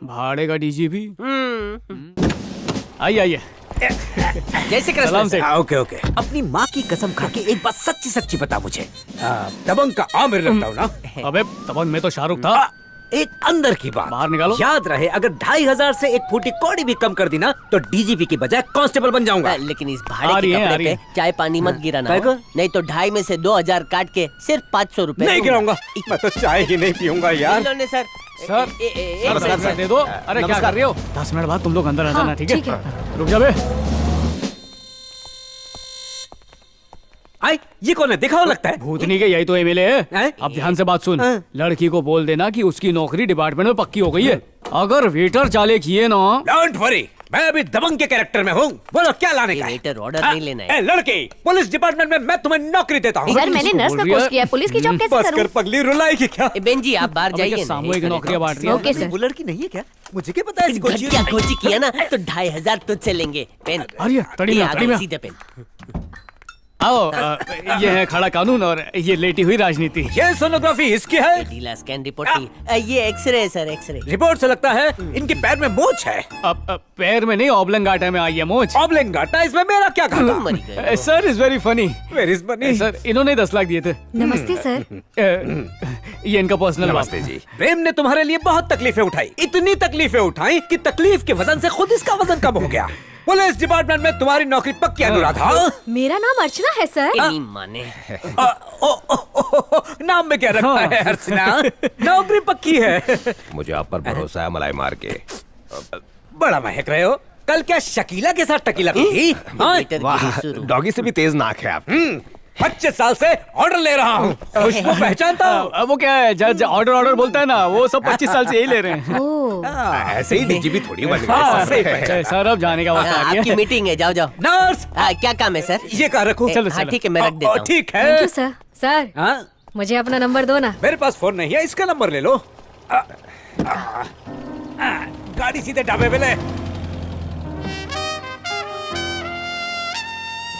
भाड़े का डीजीपी। आइए आइए। जैसे सलाम से। Okay okay. अपनी माँ की कसम खा के एक बात सच्ची सच्ची बता मुझे, दबंग का आमिर लगता हूँ ना? अबे दबंग में तो शाहरुख था। एक अंदर की बात बाहर निकालो। याद रहे, अगर 2,500 से एक फूटी कौड़ी भी कम कर दी ना तो डीजीपी की बजाय कांस्टेबल बन जाऊंगा। लेकिन इस भाड़े के कपड़े पे चाय पानी मत गिराना, काय को? नहीं तो 2.5 में से 2,000 काट के सिर्फ 500 रुपए नहीं गिराऊंगा, मैं तो चाय ही नहीं पीऊंगा यार। लो ने सर। सर, एक सर, सर, दे दो। अरे क्या कर रहे हो? 10 मिनट बाद तुम लोग अंदर आ जाना, ठीक है? रुक जा बे। आई, ये कौन है? दिखाओ, लगता है भूतनी के यही तो एमएलए है। अब ध्यान से बात सुन। लड़की को बोल देना कि उसकी नौकरी डिपार्टमेंट में पक्की हो गई है। अगर वेटर चाले किए ना। डोंट वरी, मैं अभी दबंग के कैरेक्टर में हूँ। बोलो क्या लाने का है? वेटर ऑर्डर नहीं लेना है। लड़की, पुलिस डिपार्टमेंट में मैं तुम्हें नौकरी देता हूँ। सर मैंने नर्स का कोर्स किया है, पुलिस की जॉब कैसे बस करूं? कर पगली, रुलाएगी क्या? बेन जी आप बाहर जाइए। सामूहिक नौकरियां बांट रही है। Okay sir. वो लड़की नहीं है क्या? मुझे क्या पता है इसको? घटिया खोजी किया ना तो 2,500 तुझसे लेंगे। पेन अरे तड़ी ये में, आ तड़ी गई, में। सीधे पेन। आओ, ये है खड़ा कानून और ये लेटी हुई राजनीति। ये सोनोग्राफी इसकी है। ढीला स्कैन रिपोर्ट नहीं, ये एक्सरे है सर, एक्सरे। रिपोर्ट से लगता है इनके पैर में मोच है। अब पैर में नहीं, ऑब्लंगाटा में आई है मोच। ऑब्लिंगाटा, इसमें मेरा क्या खाता? मर गए। Sir is very funny. Where is money? Sir इन्होंने 10 लाख दिए थे। नमस्ते सर। ये इनका पर्सनल नमस्ते जी। प्रेम ने तुम्हारे लिए बहुत तकलीफें उठाई, इतनी तकलीफें उठाई कि तकलीफ के वजन से खुद इसका वजन कम हो गया। पुलिस डिपार्टमेंट में तुम्हारी नौकरी पक्की, अनुराधा। मेरा नाम अर्चना है सर। नहीं माने। नाम में क्या रखा है अर्चना? नौकरी पक्की है। मुझे आप पर भरोसा है मलाई मार के। बड़ा महक रहे हो। कल क्या शकीला के साथ टकीला की थी? वेटर वाह, गिरी शुरू। डॉगी से भी तेज नाक है आप। 25 साल से ऑर्डर ले रहा हूँ, खुशबू पहचानता हूँ। वो क्या है, जज ऑर्डर बोलता है ना, वो सब 25 साल से यही ले रहे हैं। ओह, ऐसे ही डीजीपी थोड़ी बन हाँ, गए। सर अब जाने का वक्त आ आपकी गया। मीटिंग है, जाओ जाओ। नर्स, क्या काम है सर? ये कहाँ रखूँ? चलो, हाँ चलो। ठीक है, मैं रख देता हूँ। ठीक थैंक है। You sir. सर हाँ, मुझे अपना नंबर दो ना। मेरे पास फोन नहीं है, इसका नंबर ले लो। गाड़ी सीधे ढाबे पे ले।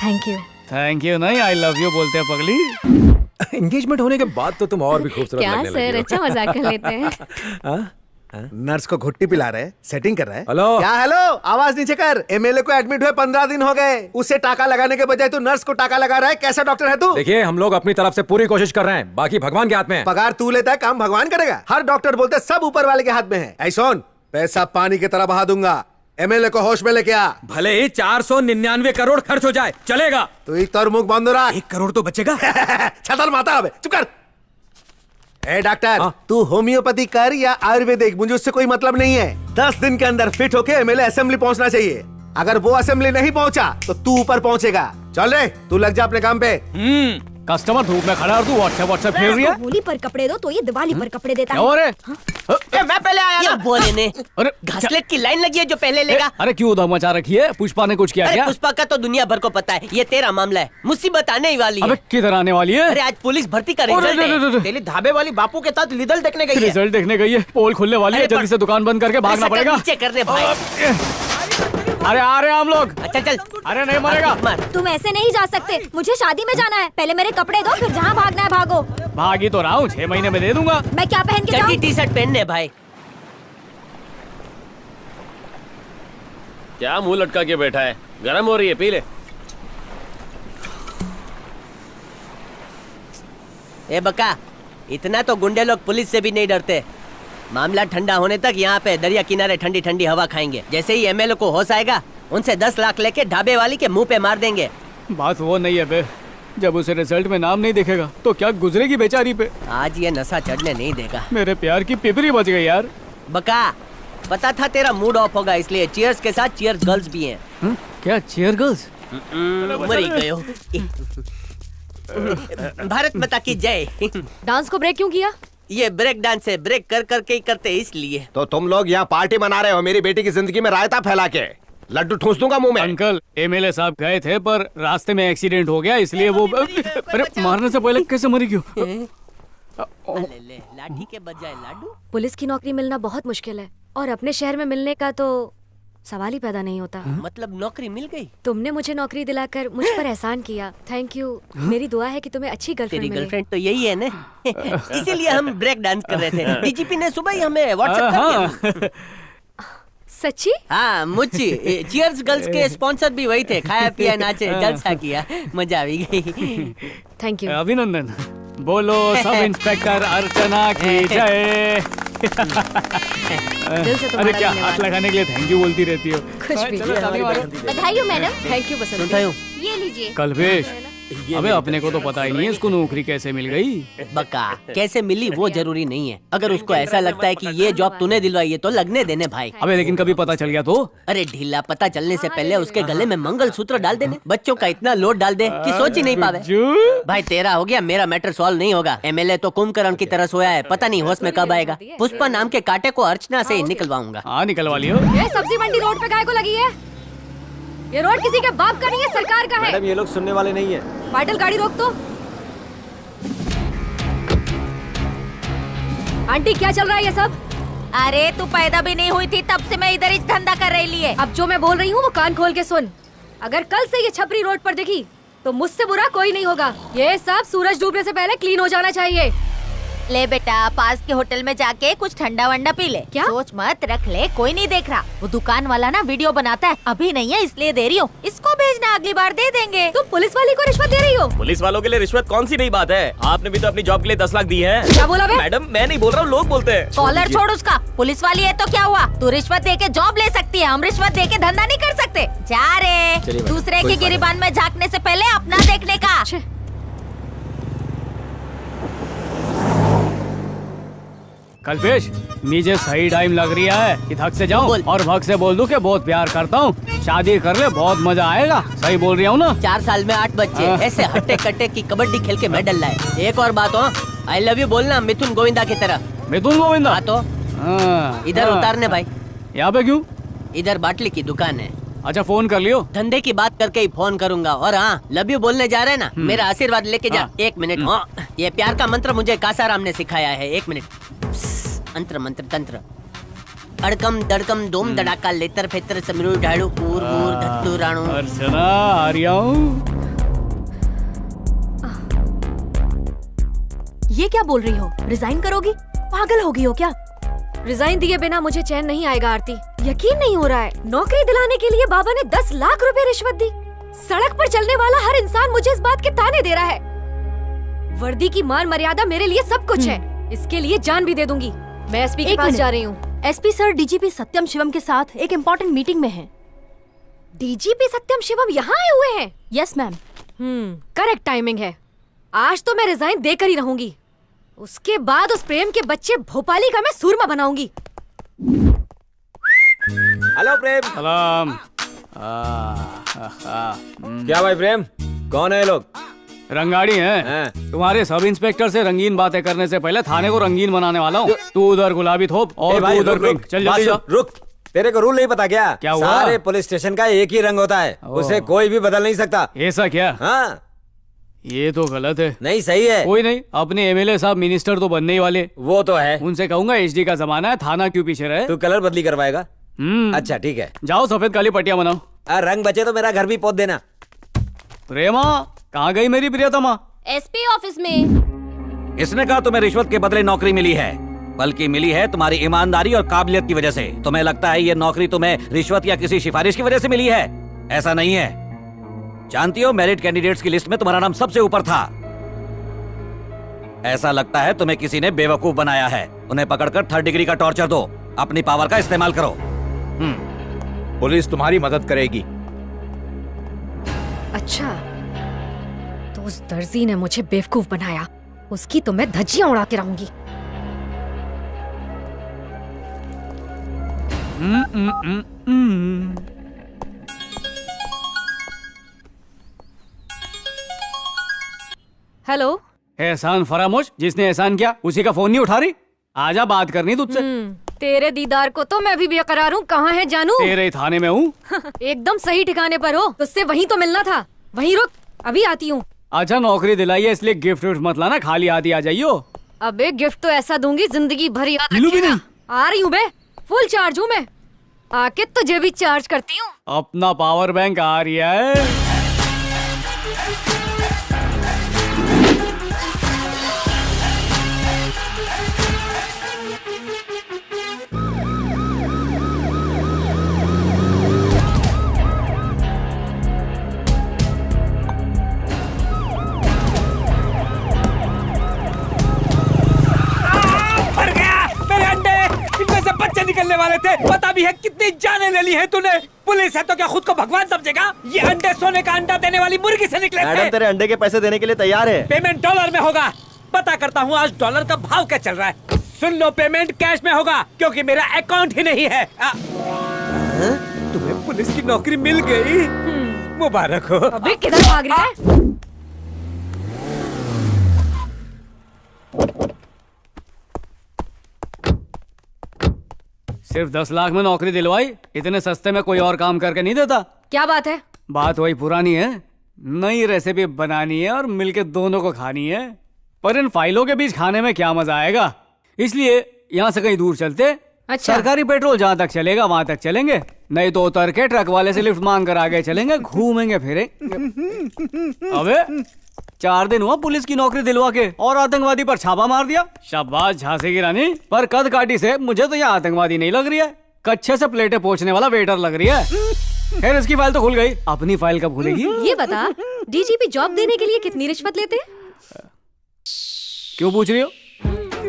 Thank you. थैंक यू नहीं, आई लव यू बोलते हैं पगली। एंगेजमेंट होने के बाद तो तुम और भी खूबसूरत क्या लगने सर, लगी अच्छा मजाक कर लेते हैं। नर्स को घुट्टी पिला रहे, सेटिंग कर रहा है। हेलो। क्या हेलो, आवाज नीचे कर। एमएलए को एडमिट हुए 15 दिन हो गए, उसे टाका लगाने के बजाय तू नर्स को टाका लगा रहा है। कैसा डॉक्टर है तू? देखिए, हम लोग अपनी तरफ से पूरी कोशिश कर रहे हैं, बाकी भगवान के हाथ में है। पगार तू लेता है, काम भगवान करेगा। हर डॉक्टर बोलते सब ऊपर वाले के हाथ में है। ऐ सुन, पैसा पानी की तरह बहा दूंगा। एमएलए को होश में लेके आ। भले ही 499 करोड़ खर्च हो जाए, चलेगा। तू ही तोर मुख बंद रहा। 1 करोड़ तो बचेगा। छतर माता, अबे चुप कर। ए डॉक्टर, हाँ? तू होम्योपैथी कर या आयुर्वेदिक, मुझे उससे कोई मतलब नहीं है। 10 दिन के अंदर फिट होके एमएलए असेंबली पहुंचना चाहिए। अगर वो असेंबली नहीं पहुंचा तो तू ऊपर पहुंचेगा। चल रे, तू लग जा अपने काम पे। कस्टमर धूप में खड़ा है और तू व्हाट्सएप फेर रही है। होली पर कपड़े दो तो ये दिवाली पर कपड़े देता क्या है। हो रहे? मैं पहले आया ना। बोले ने अरे घासलेट की लाइन लगी है जो पहले लेगा। अरे क्यों उधम मचा रखी है? पुष्पा ने कुछ किया अरे क्या? पुष्पा का तो दुनिया भर को पता है, ये तेरा मामला है। मुसीबत आने ही वाली अबे है। किधर आने वाली है? अरे आज पुलिस भर्ती का अरे, रिजल्ट अरे, अरे, है। अरे। तेरी ढाबे वाली बापू के साथ रिजल्ट देखने गई है। रिजल्ट देखने गई है, पोल खुलने वाली है, अरे, जल्दी से दुकान बंद करके भागना शटर पड़ेगा। नीचे करने भाई। अरे आ रहे हैं हम लोग। चल चल। अरे नहीं मरेगा। मार। तुम ऐसे नहीं जा सकते, मुझे शादी में जाना है। पहले मेरे कपड़े दो, फिर जहाँ भागना है भागो। भागी तो रहा हूँ, 6 महीने में दे दूंगा। मैं क्या पहन के चड्डी जाऊँ? टी शर्ट पहनने भाई। क्या मुंह लटका के बैठा है? गरम हो रही है, पी ले। ए बका, इतना तो गुंडे लोग पुलिस से भी नहीं डरते। मामला ठंडा होने तक यहाँ पे दरिया किनारे ठंडी ठंडी हवा खाएंगे। जैसे ही एमएलए को होश आएगा, उनसे 10 लाख लेके ढाबे वाली के मुंह पे मार देंगे। बात वो नहीं है बे, जब उसे रिजल्ट में नाम नहीं दिखेगा तो क्या गुजरेगी बेचारी पे। आज ये नशा चढ़ने नहीं देगा। मेरे प्यार की पिपरी बच गई यार। बका, पता था तेरा मूड ऑफ होगा, इसलिए चीयर्स के साथ चीयर्स गर्ल्स भी हैं। क्या चीयर गर्ल्स? मरी गए हो। भारत माता की जय। डांस को ब्रेक क्यों किया? ये ब्रेक डांस है, ब्रेक कर करके ही करते इसलिए। तो तुम लोग यहाँ पार्टी मना रहे हो, मेरी बेटी की जिंदगी में रायता फैला के। लड्डू ठूस दूंगा मुंह में। अंकल, एमएलए साहब गए थे पर रास्ते में एक्सीडेंट हो गया, इसलिए वो अरे मारने से पहले कैसे मरी क्यों? ले ले, लाठी के बजाय लाडू। पुलिस की नौकरी मिलना बहुत मुश्किल है और अपने शहर में मिलने का तो सवाल ही पैदा नहीं होता। मतलब नौकरी मिल गई? तुमने मुझे नौकरी दिलाकर मुझ पर एहसान किया, थैंक यू। मेरी दुआ है कि तुम्हें अच्छी गर्लफ्रेंड तेरी मिले। गर्लफ्रेंड तो यही है ना। इसीलिए हम ब्रेक डांस कर रहे थे। डीजीपी ने सुबह ही हमें व्हाट्सएप कर दिया। सच्ची? हाँ मुच्ची, चियर्स गर्ल्स के स्पॉन्सर भी वही थे। खाया पिया नाचे जलसा किया, मजा भी गई। Thank you. अभिनंदन। बोलो सब इंस्पेक्टर अर्चना की जय। दिल से अरे तुम्हारा क्या धन्यवाद। हाथ लगाने के लिए थैंक यू बोलती रहती हो। कुछ भी। चलो, ताली मारो। बधाई हो मैडम। थैंक यू बसंती। सुनता हूँ ये लीजिए। कल्पेश, अबे अपने को तो पता ही नहीं है इसको नौकरी कैसे मिल गई। बका कैसे मिली वो जरूरी नहीं है। अगर उसको ऐसा लगता है कि ये जॉब तूने दिलवाई है तो लगने देने भाई। अबे लेकिन कभी पता चल गया तो? अरे ढीला, पता चलने से पहले उसके गले में मंगलसूत्र डाल देने। बच्चों का इतना लोड डाल दे कि सोच ही नहीं पावे। भाई तेरा हो गया, मेरा मैटर सॉल्व नहीं होगा। एमएलए तो कुंभकर्ण की तरह सोया है, पता नहीं होश में कब आएगा। पुष्पा नाम के कांटे को अर्चना से ही निकलवाऊंगा। हाँ निकलवा लियो। ये सब्जी मंडी रोड पे काहे को लगी है? ये रोड किसी के बाप का नहीं है, सरकार का है। मैडम ये लोग सुनने वाले नहीं है। वाइटल गाड़ी रोक तो। आंटी क्या चल रहा है ये सब? अरे तू पैदा भी नहीं हुई थी तब से मैं इधर ही धंधा कर रही है। अब जो मैं बोल रही हूँ वो कान खोल के सुन। अगर कल से ये छपरी रोड पर दिखी तो मुझसे बुरा कोई नहीं होगा। ये सब सूरज डूबने से पहले क्लीन हो जाना चाहिए। ले बेटा, पास के होटल में जाके कुछ ठंडा वंडा पी ले। क्या? सोच मत, रख ले, कोई नहीं देख रहा। वो दुकान वाला ना वीडियो बनाता है, अभी नहीं है इसलिए दे रही हूँ। इसको भेजना, अगली बार दे देंगे। तुम पुलिस वाली को रिश्वत दे रही हो? पुलिस वालों के लिए रिश्वत कौन सी नई बात है? आपने भी तो अपनी जॉब के लिए 10 लाख दी है। क्या बोला बे? मैडम मैं नहीं बोल रहा हूँ, लोग बोलते हैं। कॉलर छोड़ उसका। पुलिस वाली है तो क्या हुआ? तू रिश्वत दे के जॉब ले सकती है, हम रिश्वत दे के धंधा नहीं कर सकते। जा रे, दूसरे की गिरीबान में झांकने से पहले अपना देखने का। कल्पेश, नीचे सही टाइम लग रही है कि थक से जाऊं बोल। और भग से बोल दूं कि बहुत प्यार करता हूँ। शादी कर ले, बहुत मजा आएगा। सही बोल रही हूँ ना? 4 साल में 8 बच्चे, हाँ। ऐसे हट्टे कट्टे की कबड्डी खेल के मेडल लाए। एक और बात हो, आई लव यू बोलना मिथुन गोविंदा की तरह। मिथुन गोविंदा? हाँ तो इधर उतारने भाई। यहाँ पे क्यों? इधर बाटली की दुकान है। अच्छा फोन कर लियो। धंधे की बात करके ही फोन करूंगा। और हाँ, लव यू बोलने जा रहे हैं ना, मेरा आशीर्वाद लेके जा। हाँ। 1 मिनट। हाँ, ये प्यार का मंत्र मुझे कासाराम ने सिखाया है। 1 मिनट। अंत्र मंत्र तंत्र। अड़कम दड़कम दोम दड़ाका लेतर फेतर समरू ढाड़ू पूर मूर धत्तू राणू। अर्चना आ रही हूँ। ये क्या बोल रही हो? रिजाइन करोगी? पागल होगी हो क्या? रिजाइन दिए बिना मुझे चैन नहीं आएगा आरती। यकीन नहीं हो रहा है, नौकरी दिलाने के लिए बाबा ने 10 लाख रुपए रिश्वत दी। सड़क पर चलने वाला हर इंसान मुझे इस बात के ताने दे रहा है। वर्दी की मान मर्यादा मेरे लिए सब कुछ है। इसके लिए जान भी दे दूंगी। मैं एसपी के पास जा रही हूँ। एसपी सर डीजीपी सत्यम शिवम के साथ एक इम्पोर्टेंट मीटिंग में हैं। डीजीपी सत्यम शिवम यहाँ आए हुए हैं? Yes ma'am. करेक्ट टाइमिंग है। आज तो मैं रिजाइन देकर ही रहूंगी। उसके बाद उस प्रेम के बच्चे भोपाली का मैं सूरमा बनाऊंगी। हेलो प्रेम। सलाम। क्या भाई प्रेम, कौन है ये लोग? रंगाड़ी है। हाँ। तुम्हारे सब इंस्पेक्टर से रंगीन बातें करने से पहले थाने को रंगीन बनाने वाला हूँ। तू उधर गुलाबी थोप ए और भाई, तू उधर रुक, पिंक। रुक, चल बात जल्दी सुन, जा। रुक। तेरे को रूल नहीं पता क्या? क्या हुआ? सारे पुलिस स्टेशन का एक ही रंग होता है, उसे कोई भी बदल नहीं सकता। ऐसा क्या? हाँ ये तो गलत है। नहीं, सही है। कोई नहीं, अपने एमएलए साहब मिनिस्टर तो बनने ही वाले। वो तो है। उनसे कहूंगा एचडी का जमाना है, थाना क्यों पीछे रहे। तू कलर बदली करवाएगा? अच्छा ठीक है। जाओ सफेद काली पट्टियां बनाओ। रंग बचे तो मेरा घर भी पोत देना। प्रेमा कहाँ गई मेरी प्रियतमा? एसपी ऑफिस में। इसने कहा तुम्हें रिश्वत के बदले नौकरी मिली है, बल्कि मिली है तुम्हारी ईमानदारी और काबिलियत की वजह से। तुम्हें लगता है ये नौकरी तुम्हें रिश्वत या किसी सिफारिश की वजह से मिली है? ऐसा नहीं है। जानती हो, मेरिट कैंडिडेट्स की लिस्ट में तुम्हारा नाम सबसे ऊपर था। ऐसा लगता है तुम्हें किसी ने बेवकूफ बनाया है। उन्हें पकड़कर 3rd डिग्री का टॉर्चर दो। अपनी पावर का इस्तेमाल करो। पुलिस तुम्हारी मदद करेगी। अच्छा, तो उस दर्जी ने मुझे बेवकूफ बनाया। उसकी तो मैं धज्जियां उड़ा के रहूंगी। हेलो। एहसान फरामोश, जिसने एहसान किया उसी का फोन नहीं उठा रही। आजा, बात करनी तुझसे। तेरे दीदार को तो मैं भी बेकरार हूँ। कहाँ है जानू? तेरे ही थाने में हूँ। एकदम सही ठिकाने पर हो। तुझसे वहीं तो मिलना था। वहीं रुक, अभी आती हूँ। अच्छा नौकरी दिलाई है इसलिए गिफ्ट विफ्ट मत लाना, खाली आती आ जाइयो। अबे गिफ्ट तो ऐसा दूंगी जिंदगी भर याद मिलू भी रखिएगा। नहीं। आ रही हूँ बे, फुल चार्ज हूँ मैं। आके तुझे भी चार्ज करती हूँ। अपना पावर बैंक आ रही है। निकलने वाले थे। पता भी है कितनी जानें ले ली है तूने। पुलिस है तो क्या खुद को भगवान समझेगा? ये अंडे सोने का अंडा देने वाली मुर्गी से निकले थे। तेरे अंडे के पैसे देने के लिए तैयार है। पेमेंट डॉलर में होगा। पता करता हूँ आज डॉलर का भाव क्या चल रहा है। सुन लो, पेमेंट कैश में होगा क्योंकि मेरा अकाउंट ही नहीं है। तुम्हें पुलिस की नौकरी मिल गई, मुबारक हो। अबे किधर भाग रहा है? सिर्फ 10 लाख में नौकरी दिलवाई, इतने सस्ते में कोई और काम करके नहीं देता। क्या बात है? बात वही पुरानी है, नई रेसिपी बनानी है और मिलके दोनों को खानी है। पर इन फाइलों के बीच खाने में क्या मजा आएगा, इसलिए यहाँ से कहीं दूर चलते। अच्छा। सरकारी पेट्रोल जहाँ तक चलेगा वहां तक चलेंगे, नहीं तो उतर के ट्रक वाले से लिफ्ट मांग कर आगे चलेंगे, घूमेंगे फिरेंगे। अबे 4 दिन हुआ पुलिस की नौकरी दिलवा के और आतंकवादी पर छापा मार दिया। शाबाश झांसी की रानी। पर कद काटी से मुझे तो यह आतंकवादी नहीं लग रही है, कच्छे से प्लेटें पोंछने वाला वेटर लग रही है। खैर इसकी फाइल तो खुल गई, अपनी फाइल कब खुलेगी? ये बता, डीजीपी जॉब देने के लिए कितनी रिश्वत लेते हैं? क्यों पूछ रही हो?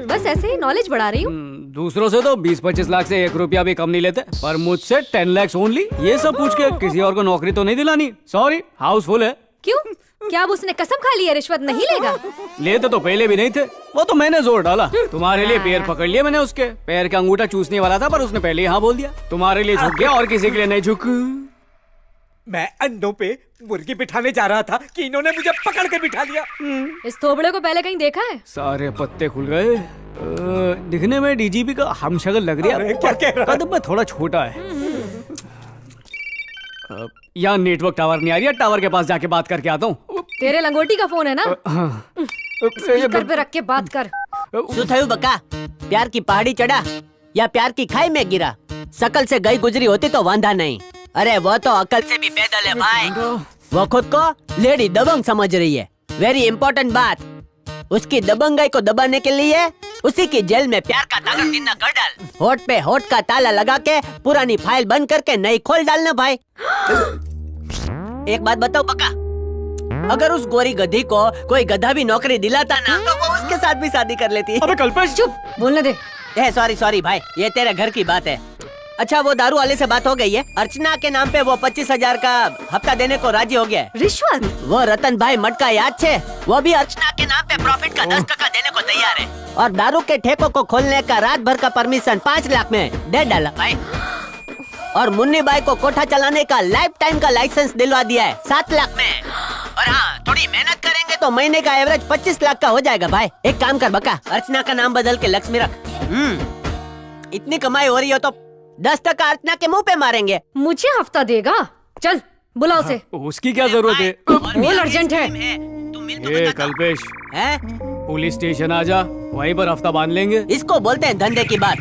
बस ऐसे ही नॉलेज बढ़ा रही हूँ। दूसरों से तो 20-25 लाख से 1 रुपया भी कम नहीं लेते, पर मुझसे 10 लाख ओनली। ये सब पूछ के किसी और को नौकरी तो नहीं दिलानी। सॉरी, हाउसफुल है। क्यों? क्या अब उसने कसम खा ली है रिश्वत नहीं लेगा? लेते तो पहले भी नहीं थे, वो तो मैंने जोर डाला। तुम्हारे लिए पैर पकड़ लिया मैंने, उसके पैर का अंगूठा चूसने वाला था पर उसने पहले ही हाँ बोल दिया। तुम्हारे लिए झुक गया और किसी के लिए नहीं झुक। मैं अंडों पे मुर्गी बिठाने जा रहा था कि इन्होंने मुझे पकड़ के बिठा लिया। इस थोबड़े को पहले कहीं देखा है? सारे पत्ते खुल गए। दिखने में डीजीपी का हमशक्ल लग रही है, क्या कह रहा है? कदम में थोड़ा छोटा है। यहाँ नेटवर्क टावर नहीं आ रही है, टावर के पास जाके बात करके आता हूँ। तेरे लंगोटी का फोन है ना? स्पीकर पे रख के बात कर। શું થયું બકા? प्यार की पहाड़ी चढ़ा या प्यार की खाई में गिरा? शकल से गई गुजरी होती तो वांधा नहीं। अरे वो तो अकल से भी पैदल है भाई। वो खुद को लेडी दबंग समझ रही है। वेरी इंपॉर्टेंट बात, उसकी दबंगाई को दबाने के लिए उसी की जेल में प्यार का ताला जिन्ना कर डाल। होठ पे होठ का ताला लगा के पुरानी फाइल बंद करके नई खोल डालना भाई। एक बात बताओ बका, अगर उस गोरी गधी को कोई गधा भी नौकरी दिलाता ना तो वो उसके साथ भी शादी कर लेती। अबे कल्पेश, चुप, बोलने दे। सॉरी भाई, ये तेरे घर की बात है। अच्छा वो दारू वाले से बात हो गई है? अर्चना के नाम पे वो 25,000 का हफ्ता देने को राजी हो गया है। रिश्वत? वो रतन भाई मटका याद छे, वो भी अर्चना के नाम पे प्रॉफिट का 10% देने को तैयार है। और दारू के ठेकों को खोलने का रात भर का परमिशन 5 लाख में दे डाला भाई। और मुन्नी बाई को कोठा चलाने का लाइफ टाइम का लाइसेंस दिलवा दिया है 7 लाख में। और हाँ, थोड़ी मेहनत करेंगे तो महीने का एवरेज 25 लाख का हो जाएगा भाई। एक काम कर बका, अर्चना का नाम बदल के लक्ष्मी रख। इतनी कमाई हो रही हो तो 10% अर्चना के मुंह पे मारेंगे। मुझे हफ्ता देगा? चल बुला उसे। उसकी क्या जरूरत है? बोल अर्जेंट है। ए कल्पेश, है? पुलिस स्टेशन आ जा, वहीं पर हफ्ता बांध लेंगे। इसको बोलते हैं धंधे की बात।